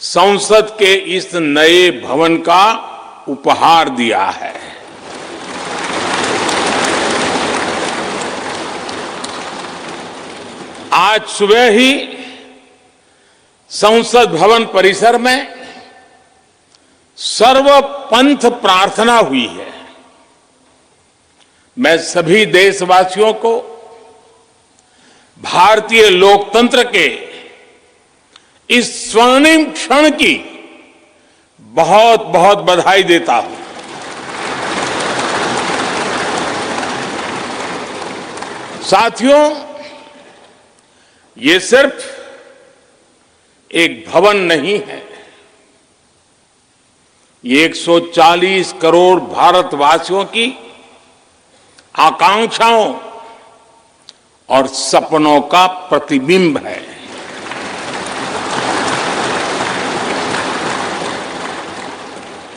संसद के इस नए भवन का उपहार दिया है। आज सुबह ही संसद भवन परिसर में सर्वपंथ प्रार्थना हुई है। मैं सभी देशवासियों को भारतीय लोकतंत्र के इस स्वर्णिम क्षण की बहुत बहुत बधाई देता हूं। साथियों, ये सिर्फ एक भवन नहीं है, ये 140 करोड़ भारतवासियों की आकांक्षाओं और सपनों का प्रतिबिंब है।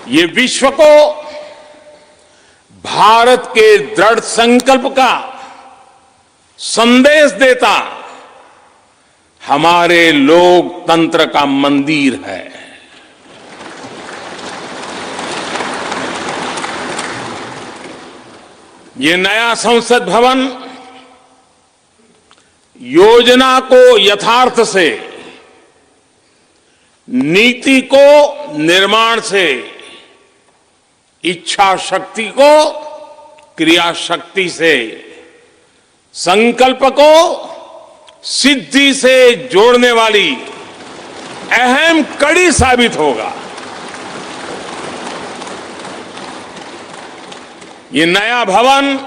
ये विश्व को भारत के दृढ़ संकल्प का संदेश देता हमारे लोकतंत्र का मंदिर है। ये नया संसद भवन योजना को यथार्थ से, नीति को निर्माण से, इच्छा शक्ति को क्रिया शक्ति से, संकल्प को सिद्धि से जोड़ने वाली अहम कड़ी साबित होगा। ये नया भवन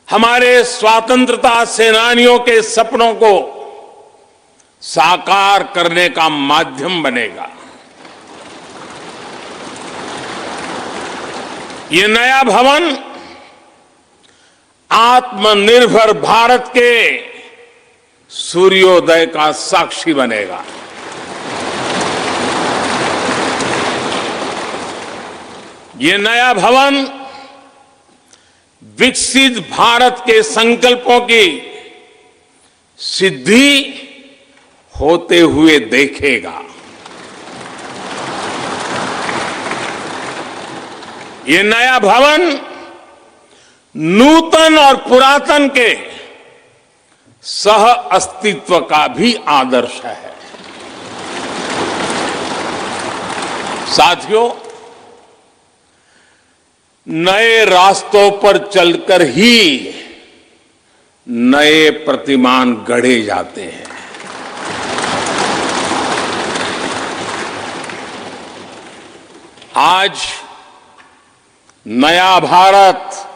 हमारे स्वतंत्रता सेनानियों के सपनों को साकार करने का माध्यम बनेगा। ये नया भवन आत्मनिर्भर भारत के सूर्योदय का साक्षी बनेगा। ये नया भवन विकसित भारत के संकल्पों की सिद्धि होते हुए देखेगा। ये नया भवन नूतन और पुरातन के सह अस्तित्व का भी आदर्श है। साथियों, नए रास्तों पर चलकर ही नए प्रतिमान गढ़े जाते हैं। आज नया भारत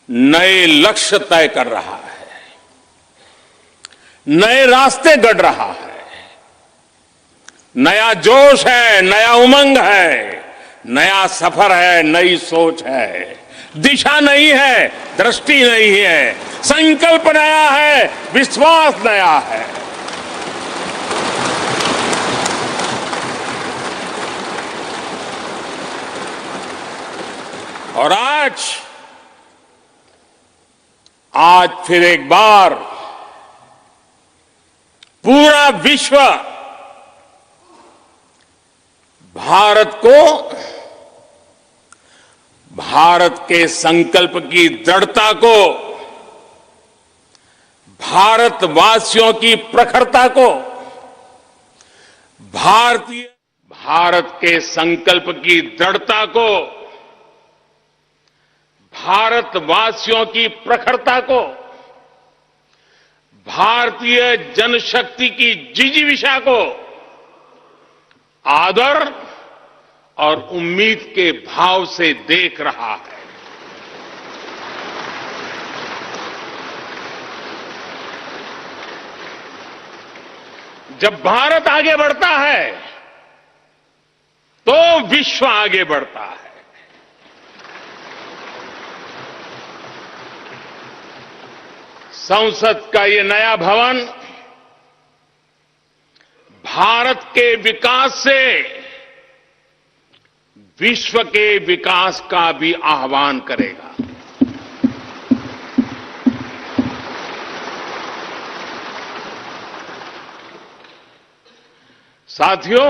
नए लक्ष्य तय कर रहा है, नए रास्ते गढ़ रहा है। नया जोश है, नया उमंग है, नया सफर है, नई सोच है। दिशा नई है, दृष्टि नई है, संकल्प नया है, विश्वास नया है। और आज फिर एक बार पूरा विश्व भारत को, भारत के संकल्प की दृढ़ता को, भारतवासियों की प्रखरता को, भारत के संकल्प की दृढ़ता को, भारतवासियों की प्रखरता को, भारतीय जनशक्ति की जिजीविषा को आदर और उम्मीद के भाव से देख रहा है। जब भारत आगे बढ़ता है तो विश्व आगे बढ़ता है। संसद का ये नया भवन भारत के विकास से विश्व के विकास का भी आह्वान करेगा। साथियों,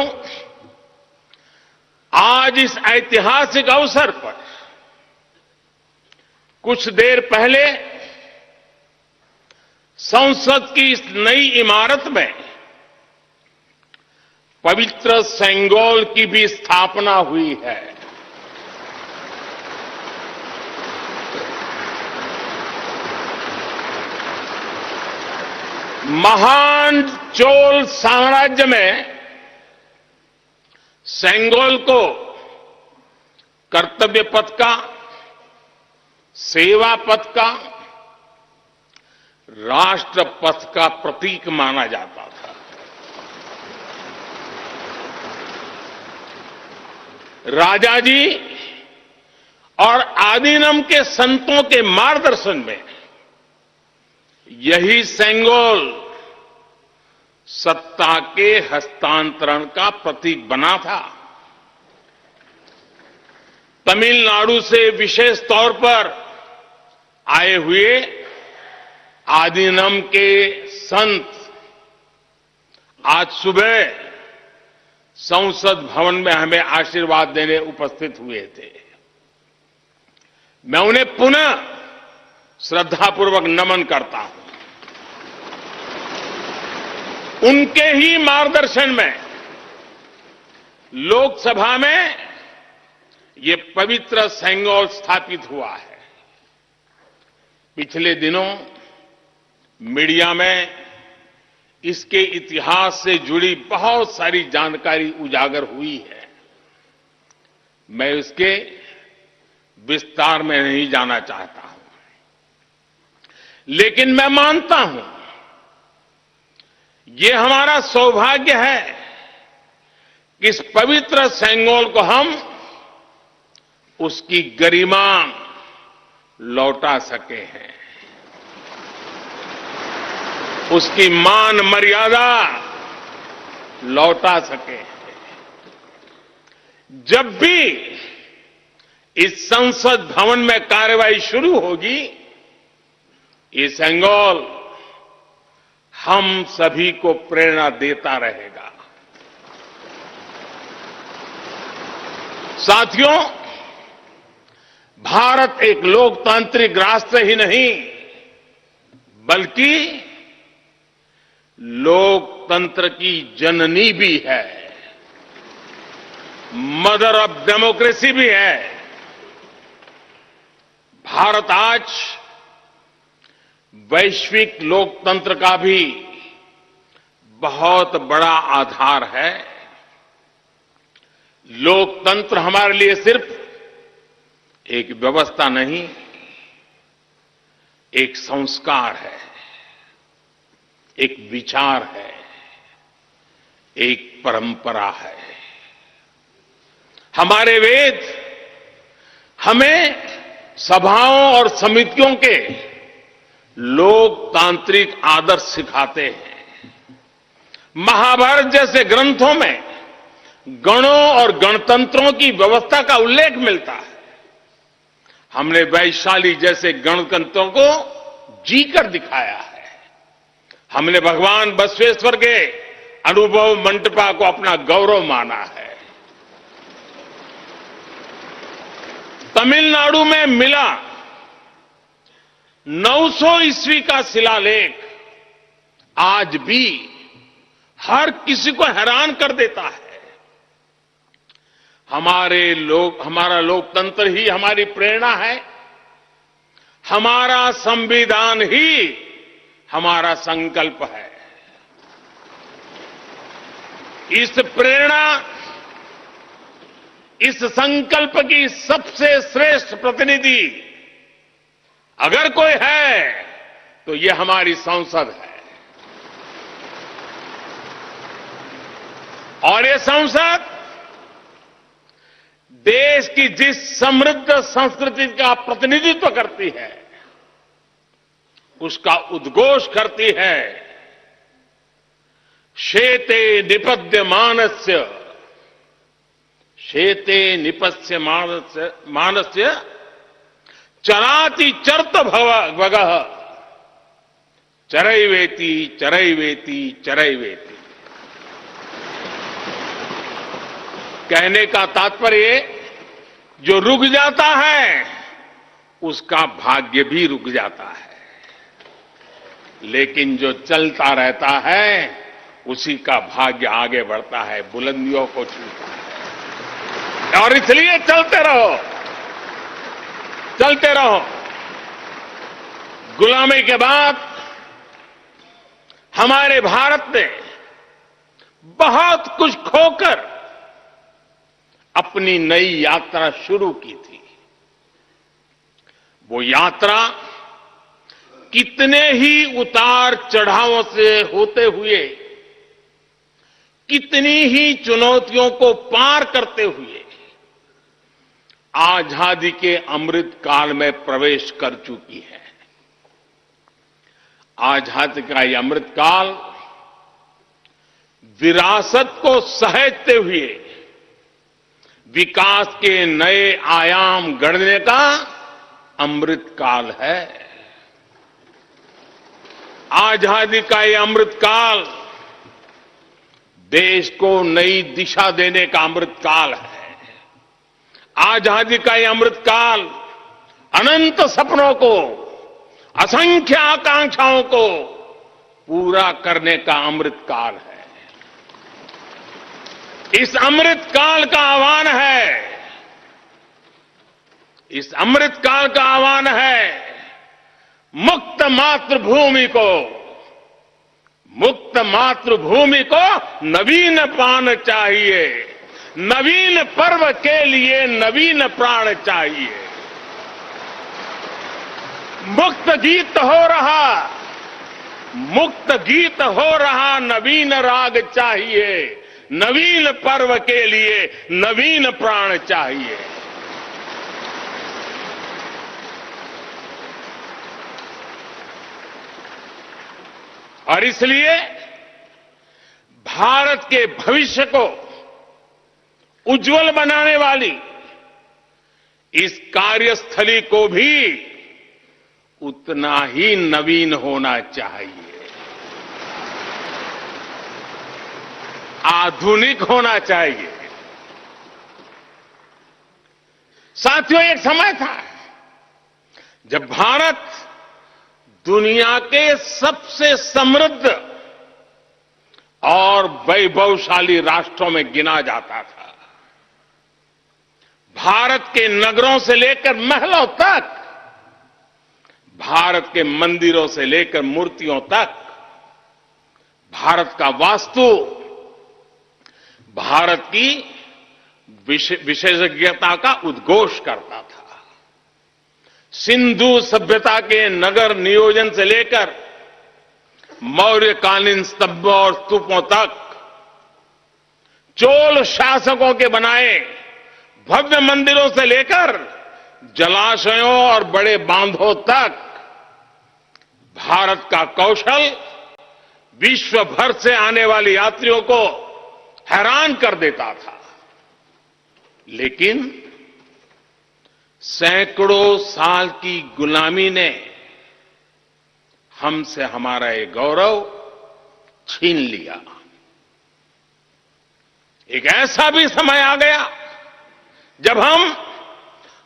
आज इस ऐतिहासिक अवसर पर कुछ देर पहले संसद की इस नई इमारत में पवित्र सेंगोल की भी स्थापना हुई है। महान चोल साम्राज्य में सेंगोल को कर्तव्य पथ का, सेवा पथ का, राष्ट्र पथ का प्रतीक माना जाता था। राजा जी और आदीनम के संतों के मार्गदर्शन में यही सेंगोल सत्ता के हस्तांतरण का प्रतीक बना था। तमिलनाडु से विशेष तौर पर आए हुए आदीनम के संत आज सुबह संसद भवन में हमें आशीर्वाद देने उपस्थित हुए थे। मैं उन्हें पुनः श्रद्धापूर्वक नमन करता हूं। उनके ही मार्गदर्शन में लोकसभा में ये पवित्र सेंगोल स्थापित हुआ है। पिछले दिनों मीडिया में इसके इतिहास से जुड़ी बहुत सारी जानकारी उजागर हुई है। मैं इसके विस्तार में नहीं जाना चाहता हूं, लेकिन मैं मानता हूं ये हमारा सौभाग्य है कि इस पवित्र सेंगोल को हम उसकी गरिमा लौटा सके हैं, उसकी मान मर्यादा लौटा सके हैं। जब भी इस संसद भवन में कार्रवाई शुरू होगी, ये सेंगोल हम सभी को प्रेरणा देता रहेगा। साथियों, भारत एक लोकतांत्रिक राष्ट्र ही नहीं बल्कि लोकतंत्र की जननी भी है, मदर ऑफ डेमोक्रेसी भी है। भारत आज वैश्विक लोकतंत्र का भी बहुत बड़ा आधार है। लोकतंत्र हमारे लिए सिर्फ एक व्यवस्था नहीं, एक संस्कार है, एक विचार है, एक परंपरा है। हमारे वेद हमें सभाओं और समितियों के लोकतांत्रिक आदर्श सिखाते हैं। महाभारत जैसे ग्रंथों में गणों और गणतंत्रों की व्यवस्था का उल्लेख मिलता है। हमने वैशाली जैसे गणतंत्रों को जीकर दिखाया है। हमने भगवान बसवेश्वर के अनुभव मंटपा को अपना गौरव माना है। तमिलनाडु में मिला 900 ईस्वी का शिलालेख आज भी हर किसी को हैरान कर देता है। हमारा लोकतंत्र ही हमारी प्रेरणा है। हमारा संविधान ही हमारा संकल्प है। इस प्रेरणा, इस संकल्प की सबसे श्रेष्ठ प्रतिनिधि अगर कोई है तो ये हमारी संसद है। और ये संसद देश की जिस समृद्ध संस्कृति का प्रतिनिधित्व करती है, उसका उद्घोष करती है। शेते निपद्यमानस्य, शेते निपस्य मानस्य चराति चर्त भगः चरैवेति चरैवेति चरैवेति। कहने का तात्पर्य, जो रुक जाता है उसका भाग्य भी रुक जाता है, लेकिन जो चलता रहता है उसी का भाग्य आगे बढ़ता है, बुलंदियों को छूता है। और इसलिए चलते रहो, चलते रहो। गुलामी के बाद हमारे भारत ने बहुत कुछ खोकर अपनी नई यात्रा शुरू की थी। वो यात्रा कितने ही उतार चढ़ावों से होते हुए, कितनी ही चुनौतियों को पार करते हुए आजादी के अमृत काल में प्रवेश कर चुकी है। आजादी का ये अमृत काल विरासत को सहेजते हुए विकास के नए आयाम गढ़ने का अमृत काल है। आजादी का ये अमृत काल देश को नई दिशा देने का अमृत काल है। आजादी का ये अमृत काल अनंत सपनों को, असंख्य आकांक्षाओं को पूरा करने का अमृत काल है। इस अमृत काल का आह्वान है, इस अमृत काल का आह्वान है मुक्त मातृभूमि को, मुक्त मातृभूमि को नवीन प्राण चाहिए, नवीन पर्व के लिए नवीन प्राण चाहिए। मुक्त गीत हो रहा, मुक्त गीत हो रहा नवीन राग चाहिए, नवीन पर्व के लिए नवीन प्राण चाहिए। और इसलिए भारत के भविष्य को उज्जवल बनाने वाली इस कार्यस्थली को भी उतना ही नवीन होना चाहिए, आधुनिक होना चाहिए। साथियों, एक समय था जब भारत दुनिया के सबसे समृद्ध और वैभवशाली राष्ट्रों में गिना जाता था। भारत के नगरों से लेकर महलों तक, भारत के मंदिरों से लेकर मूर्तियों तक, भारत का वास्तु भारत की विशेषज्ञता का उद्घोष करता था। सिंधु सभ्यता के नगर नियोजन से लेकर मौर्यकालीन स्तंभों और स्तूपों तक, चोल शासकों के बनाए भव्य मंदिरों से लेकर जलाशयों और बड़े बांधों तक भारत का कौशल विश्व भर से आने वाले यात्रियों को हैरान कर देता था। लेकिन सैकड़ों साल की गुलामी ने हमसे हमारा ये गौरव छीन लिया। एक ऐसा भी समय आ गया जब हम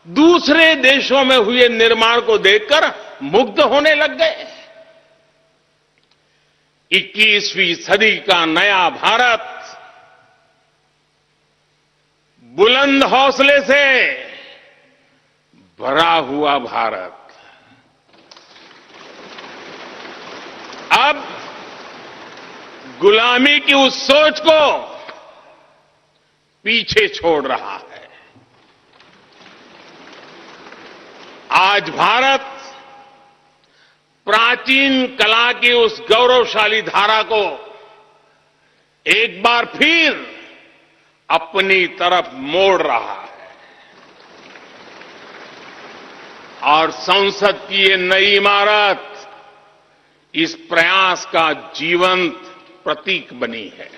दूसरे देशों में हुए निर्माण को देखकर मुग्ध होने लग गए। 21वीं सदी का नया भारत बुलंद हौसले से भरा हुआ भारत अब गुलामी की उस सोच को पीछे छोड़ रहा है। आज भारत प्राचीन कला की उस गौरवशाली धारा को एक बार फिर अपनी तरफ मोड़ रहा है और संसद की ये नई इमारत इस प्रयास का जीवंत प्रतीक बनी है।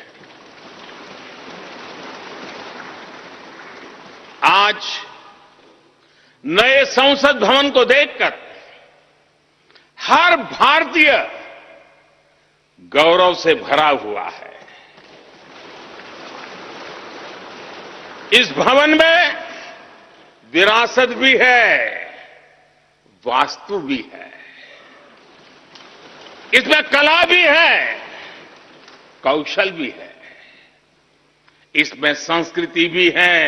आज नए संसद भवन को देखकर हर भारतीय गौरव से भरा हुआ है। इस भवन में विरासत भी है, वास्तु भी है, इसमें कला भी है, कौशल भी है, इसमें संस्कृति भी है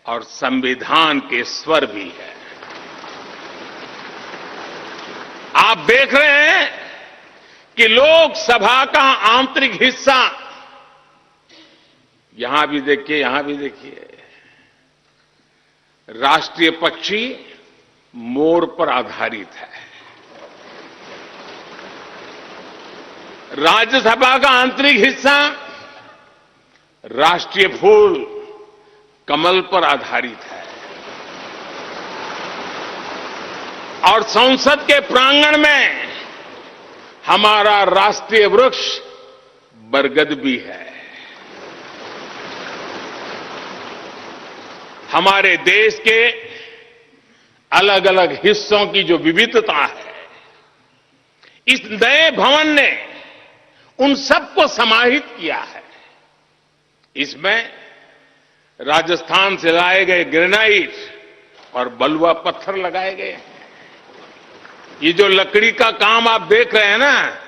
और संविधान के स्वर भी है। आप देख रहे हैं कि लोकसभा का आंतरिक हिस्सा, यहां भी देखिए, यहां भी देखिए, राष्ट्रीय पक्षी मोर पर आधारित है। राज्यसभा का आंतरिक हिस्सा राष्ट्रीय फूल कमल पर आधारित है और संसद के प्रांगण में हमारा राष्ट्रीय वृक्ष बरगद भी है। हमारे देश के अलग अलग हिस्सों की जो विविधता है, इस नए भवन ने उन सबको समाहित किया है। इसमें राजस्थान से लाए गए ग्रेनाइट और बलुआ पत्थर लगाए गए हैं। ये जो लकड़ी का काम आप देख रहे हैं ना,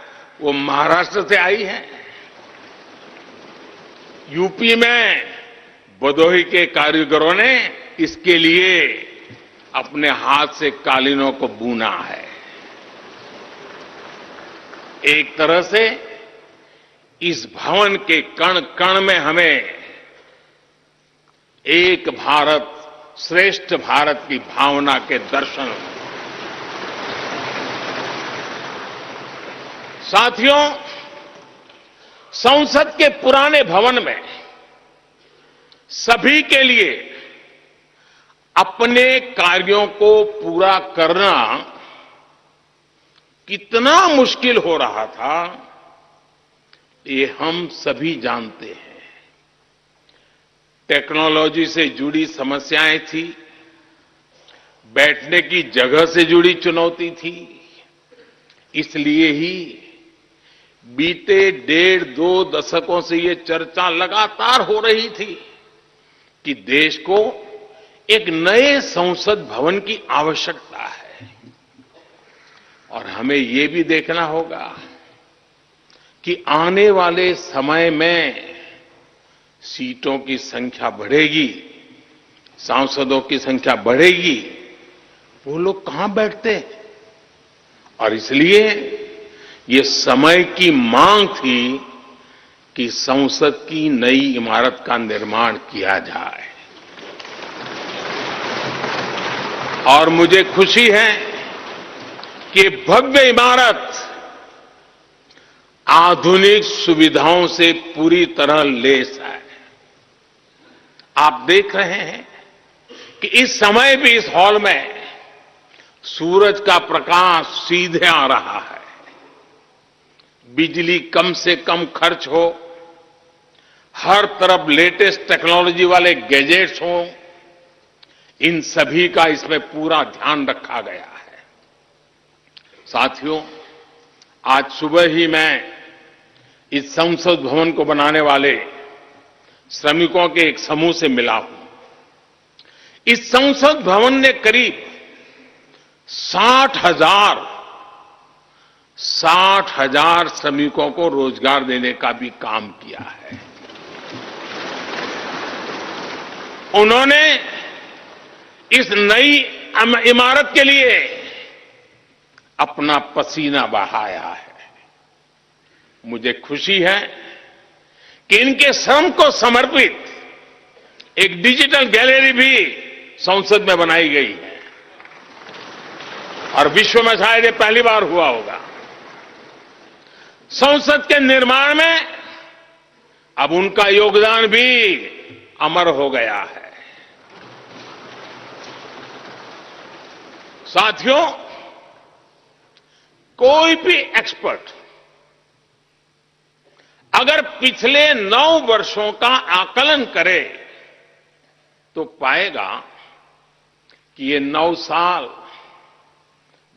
वो महाराष्ट्र से आई है। यूपी में भदोही के कारीगरों ने इसके लिए अपने हाथ से कालीनों को बुना है। एक तरह से इस भवन के कण कण में हमें एक भारत श्रेष्ठ भारत की भावना के दर्शन हुए। साथियों, संसद के पुराने भवन में सभी के लिए अपने कार्यों को पूरा करना कितना मुश्किल हो रहा था, ये हम सभी जानते हैं। टेक्नोलॉजी से जुड़ी समस्याएं थी, बैठने की जगह से जुड़ी चुनौती थी। इसलिए ही बीते 1.5-2 दशकों से ये चर्चा लगातार हो रही थी कि देश को एक नए संसद भवन की आवश्यकता है। और हमें ये भी देखना होगा कि आने वाले समय में सीटों की संख्या बढ़ेगी, सांसदों की संख्या बढ़ेगी, वो लोग कहां बैठते हैं? और इसलिए ये समय की मांग थी कि संसद की नई इमारत का निर्माण किया जाए। और मुझे खुशी है कि भव्य इमारत आधुनिक सुविधाओं से पूरी तरह लैस है। आप देख रहे हैं कि इस समय भी इस हॉल में सूरज का प्रकाश सीधे आ रहा है। बिजली कम से कम खर्च हो, हर तरफ लेटेस्ट टेक्नोलॉजी वाले गैजेट्स हों, इन सभी का इसमें पूरा ध्यान रखा गया है। साथियों, आज सुबह ही मैं इस संसद भवन को बनाने वाले श्रमिकों के एक समूह से मिला हूं। इस संसद भवन ने करीब 60,000 श्रमिकों को रोजगार देने का भी काम किया है। उन्होंने इस नई इमारत के लिए अपना पसीना बहाया है। मुझे खुशी है कि इनके श्रम को समर्पित एक डिजिटल गैलरी भी संसद में बनाई गई है और विश्व में शायद ये पहली बार हुआ होगा। संसद के निर्माण में अब उनका योगदान भी अमर हो गया है। साथियों, कोई भी एक्सपर्ट अगर पिछले 9 वर्षों का आकलन करे तो पाएगा कि ये 9 साल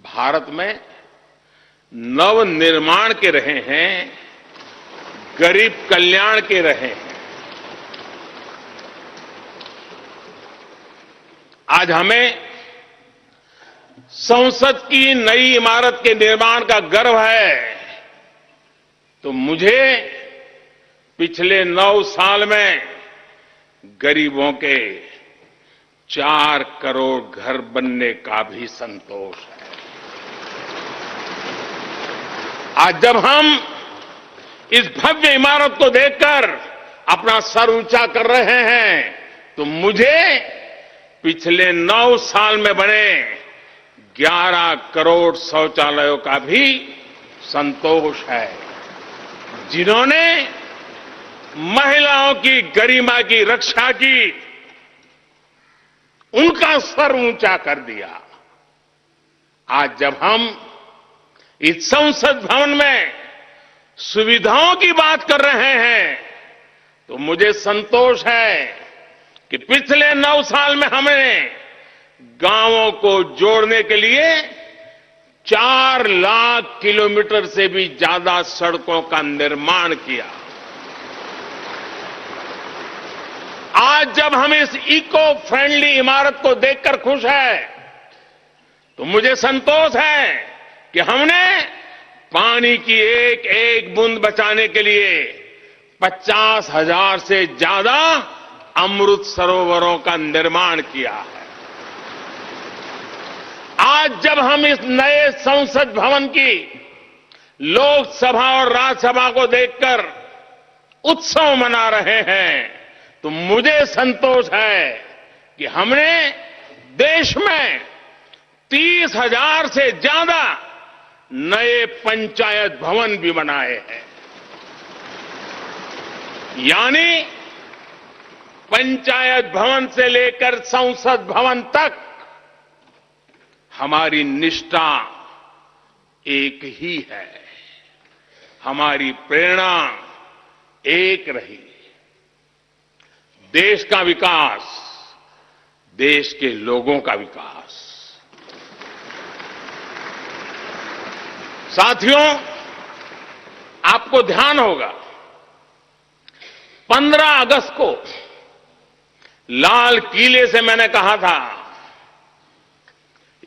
भारत में नव निर्माण के रहे हैं, गरीब कल्याण के रहे हैं। आज हमें संसद की नई इमारत के निर्माण का गर्व है, तो मुझे पिछले 9 साल में गरीबों के 4 करोड़ घर बनने का भी संतोष है। आज जब हम इस भव्य इमारत को देखकर अपना सर ऊंचा कर रहे हैं, तो मुझे पिछले 9 साल में बने 11 करोड़ शौचालयों का भी संतोष है, जिन्होंने महिलाओं की गरिमा की रक्षा की, उनका सर ऊंचा कर दिया। आज जब हम इस संसद भवन में सुविधाओं की बात कर रहे हैं, तो मुझे संतोष है कि पिछले 9 साल में हमने गांवों को जोड़ने के लिए 4 लाख किलोमीटर से भी ज्यादा सड़कों का निर्माण किया। आज जब हम इस इको फ्रेंडली इमारत को देखकर खुश है, तो मुझे संतोष है कि हमने पानी की एक एक बूंद बचाने के लिए 50,000 से ज्यादा अमृत सरोवरों का निर्माण किया है। आज जब हम इस नए संसद भवन की लोकसभा और राज्यसभा को देखकर उत्सव मना रहे हैं, तो मुझे संतोष है कि हमने देश में 30,000 से ज्यादा नए पंचायत भवन भी बनाए हैं। यानी पंचायत भवन से लेकर संसद भवन तक हमारी निष्ठा एक ही है, हमारी प्रेरणा एक रही। देश का विकास, देश के लोगों का विकास। साथियों, आपको ध्यान होगा 15 अगस्त को लाल किले से मैंने कहा था,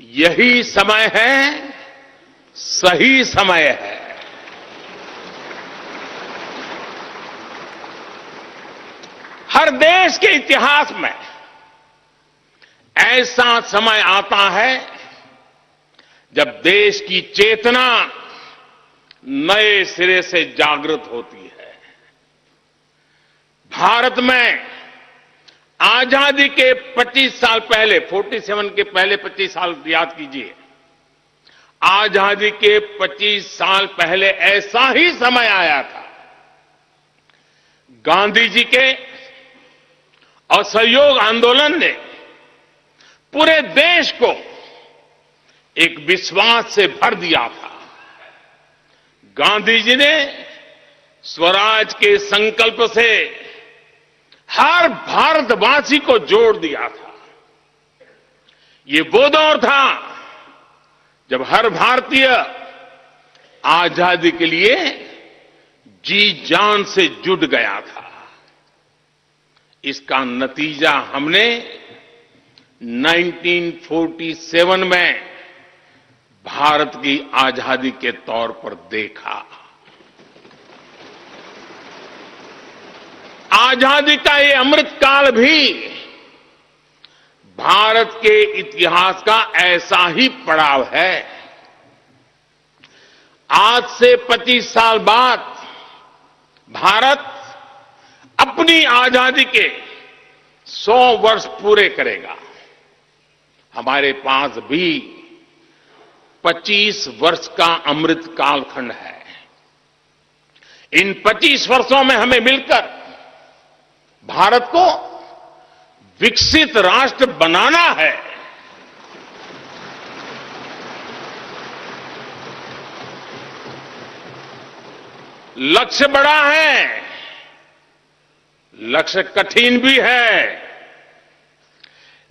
यही समय है, सही समय है। हर देश के इतिहास में ऐसा समय आता है जब देश की चेतना नए सिरे से जागृत होती है। भारत में आजादी के 25 साल पहले, 47 के पहले 25 साल याद कीजिए, आजादी के 25 साल पहले ऐसा ही समय आया था। गांधी जी के असहयोग आंदोलन ने पूरे देश को एक विश्वास से भर दिया था। गांधी जी ने स्वराज के संकल्प से हर भारतवासी को जोड़ दिया था। ये वो दौर था जब हर भारतीय आजादी के लिए जी जान से जुट गया था। इसका नतीजा हमने 1947 में भारत की आजादी के तौर पर देखा। आजादी का ये अमृतकाल भी भारत के इतिहास का ऐसा ही पड़ाव है। आज से 25 साल बाद भारत अपनी आजादी के 100 वर्ष पूरे करेगा। हमारे पास भी 25 वर्ष का अमृत कालखंड है। इन 25 वर्षों में हमें मिलकर भारत को विकसित राष्ट्र बनाना है। लक्ष्य बड़ा है, लक्ष्य कठिन भी है,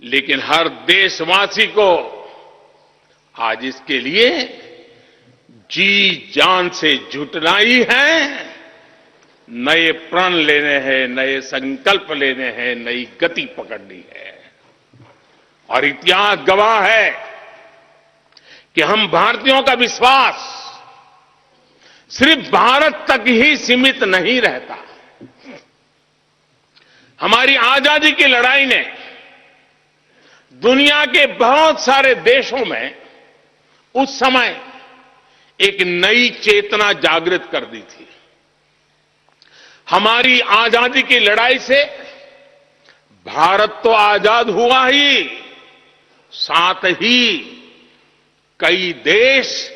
लेकिन हर देशवासी को आज इसके लिए जी जान से जुटना ही है। नए प्रण लेने हैं, नए संकल्प लेने हैं, नई गति पकड़नी है। और इतिहास गवाह है कि हम भारतीयों का विश्वास सिर्फ भारत तक ही सीमित नहीं रहता। हमारी आजादी की लड़ाई ने दुनिया के बहुत सारे देशों में उस समय एक नई चेतना जागृत कर दी थी। हमारी आजादी की लड़ाई से भारत तो आजाद हुआ ही, साथ ही कई देश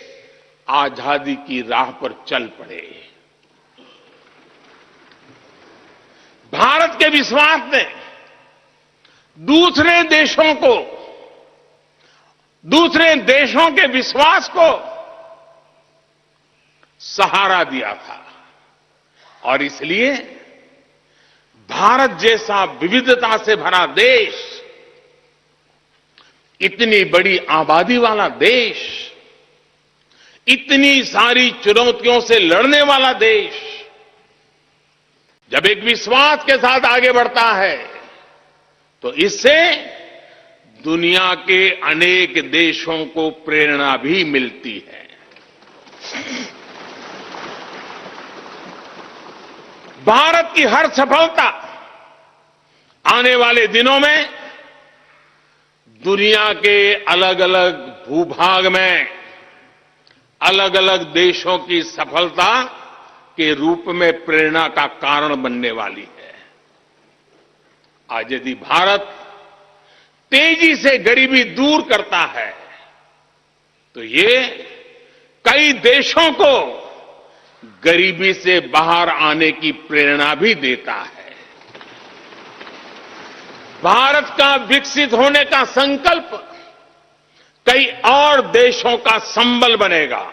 आजादी की राह पर चल पड़े। भारत के विश्वास ने दूसरे देशों के विश्वास को सहारा दिया था और इसलिए भारत जैसा विविधता से भरा देश, इतनी बड़ी आबादी वाला देश, इतनी सारी चुनौतियों से लड़ने वाला देश जब एक विश्वास के साथ आगे बढ़ता है तो इससे दुनिया के अनेक देशों को प्रेरणा भी मिलती है। भारत की हर सफलता आने वाले दिनों में दुनिया के अलग अलग भूभाग में अलग अलग देशों की सफलता के रूप में प्रेरणा का कारण बनने वाली है। आज यदि भारत तेजी से गरीबी दूर करता है तो ये कई देशों को गरीबी से बाहर आने की प्रेरणा भी देता है। भारत का विकसित होने का संकल्प कई और देशों का संबल बनेगा।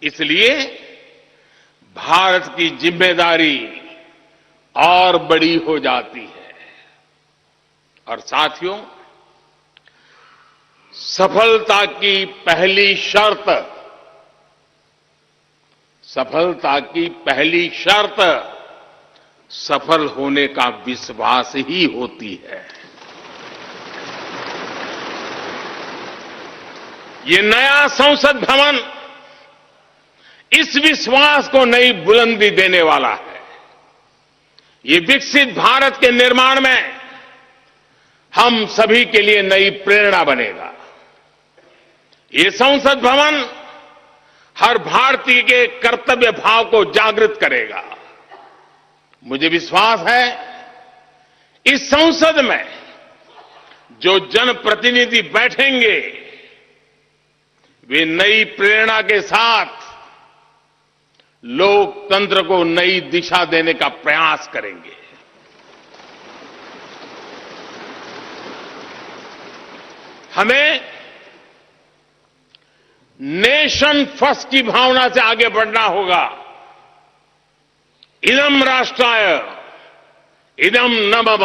इसलिए भारत की जिम्मेदारी और बड़ी हो जाती है। और साथियों, सफलता की पहली शर्त सफल होने का विश्वास ही होती है। ये नया संसद भवन इस विश्वास को नई बुलंदी देने वाला है। ये विकसित भारत के निर्माण में हम सभी के लिए नई प्रेरणा बनेगा। ये संसद भवन हर भारतीय के कर्तव्य भाव को जागृत करेगा। मुझे विश्वास है इस संसद में जो जनप्रतिनिधि बैठेंगे वे नई प्रेरणा के साथ लोकतंत्र को नई दिशा देने का प्रयास करेंगे। हमें नेशन फर्स्ट की भावना से आगे बढ़ना होगा। इदम राष्ट्राय इदम न मम।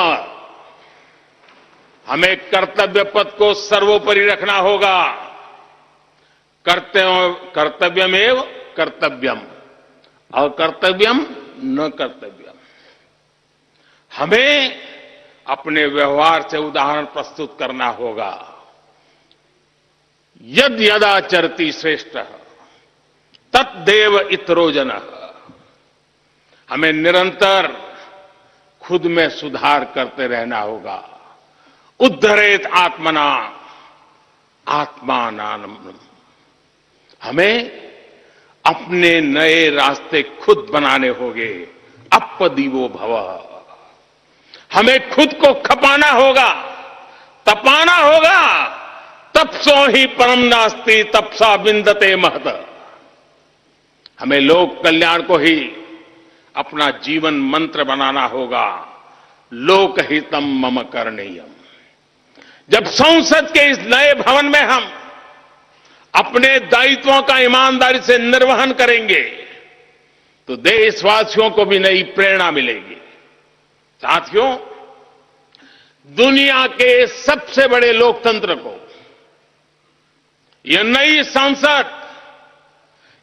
हमें कर्तव्य पथ को सर्वोपरि रखना होगा। कर्तव्यमेव कर्तव्यम और कर्तव्यम न कर्तव्यम। हमें अपने व्यवहार से उदाहरण प्रस्तुत करना होगा। यद यदाचरति श्रेष्ठ तत्देव इतरो जनः। हमें निरंतर खुद में सुधार करते रहना होगा। उद्धरेत आत्मना आत्मानाम। हमें अपने नए रास्ते खुद बनाने होंगे। अपदीवो भव। हमें खुद को खपाना होगा, तपाना होगा। तपसो ही परम नास्ति तपसा विंदते महत। हमें लोक कल्याण को ही अपना जीवन मंत्र बनाना होगा। लोकहितम मम करणीयम। जब संसद के इस नए भवन में हम अपने दायित्वों का ईमानदारी से निर्वहन करेंगे तो देशवासियों को भी नई प्रेरणा मिलेगी। साथियों, दुनिया के सबसे बड़े लोकतंत्र को यह नई संसद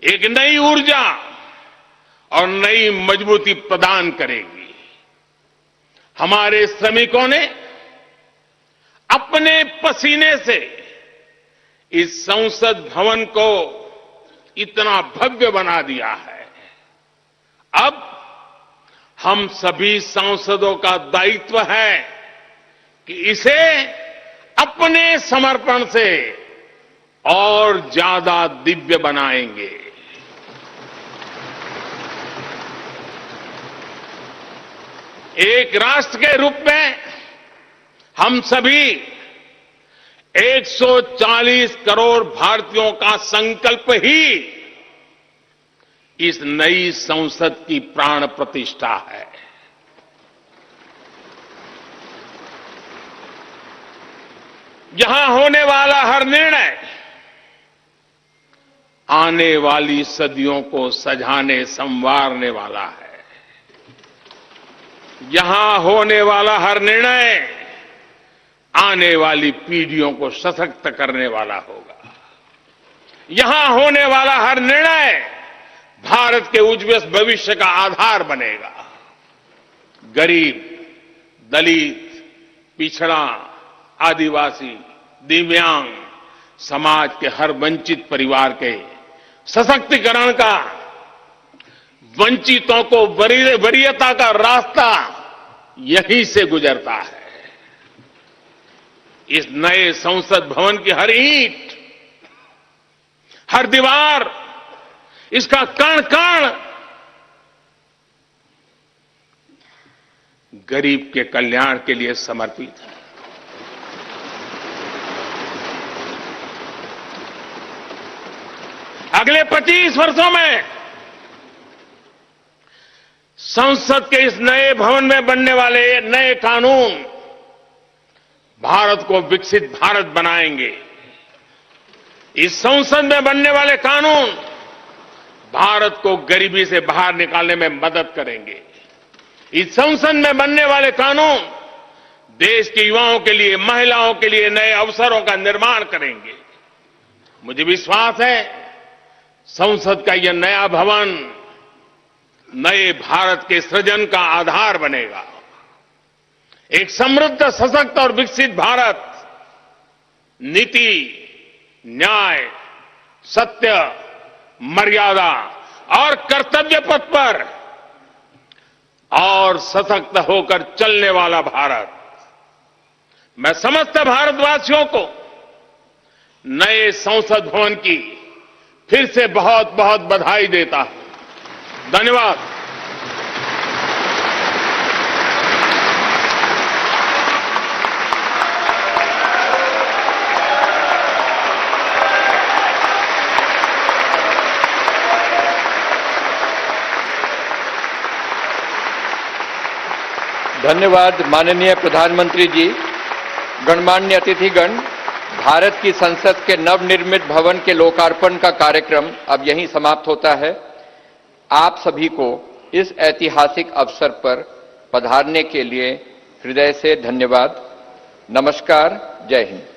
एक नई ऊर्जा और नई मजबूती प्रदान करेगी। हमारे श्रमिकों ने अपने पसीने से इस संसद भवन को इतना भव्य बना दिया है। अब हम सभी सांसदों का दायित्व है कि इसे अपने समर्पण से और ज्यादा दिव्य बनाएंगे। एक राष्ट्र के रूप में हम सभी 140 करोड़ भारतीयों का संकल्प ही इस नई संसद की प्राण प्रतिष्ठा है। यहां होने वाला हर निर्णय आने वाली सदियों को सजाने संवारने वाला है। यहां होने वाला हर निर्णय आने वाली पीढ़ियों को सशक्त करने वाला होगा। यहां होने वाला हर निर्णय भारत के उज्ज्वल भविष्य का आधार बनेगा। गरीब, दलित, पिछड़ा, आदिवासी, दिव्यांग समाज के हर वंचित परिवार के सशक्तिकरण का, वंचितों को वरीयता का रास्ता यहीं से गुजरता है। इस नए संसद भवन की हर ईंट, हर दीवार, इसका कण कण गरीब के कल्याण के लिए समर्पित है। अगले 25 वर्षों में संसद के इस नए भवन में बनने वाले नए कानून भारत को विकसित भारत बनाएंगे। इस संसद में बनने वाले कानून भारत को गरीबी से बाहर निकालने में मदद करेंगे। इस संसद में बनने वाले कानून देश के युवाओं के लिए, महिलाओं के लिए नए अवसरों का निर्माण करेंगे। मुझे विश्वास है संसद का यह नया भवन नए भारत के सृजन का आधार बनेगा। एक समृद्ध, सशक्त और विकसित भारत नीति, न्याय, सत्य, मर्यादा और कर्तव्य पथ पर और सशक्त होकर चलने वाला भारत। मैं समस्त भारतवासियों को नए संसद भवन की फिर से बहुत बहुत बधाई देता हूं। धन्यवाद। धन्यवाद माननीय प्रधानमंत्री जी। गणमान्य अतिथिगण, भारत की संसद के नवनिर्मित भवन के लोकार्पण का कार्यक्रम अब यहीं समाप्त होता है। आप सभी को इस ऐतिहासिक अवसर पर पधारने के लिए हृदय से धन्यवाद। नमस्कार। जय हिंद।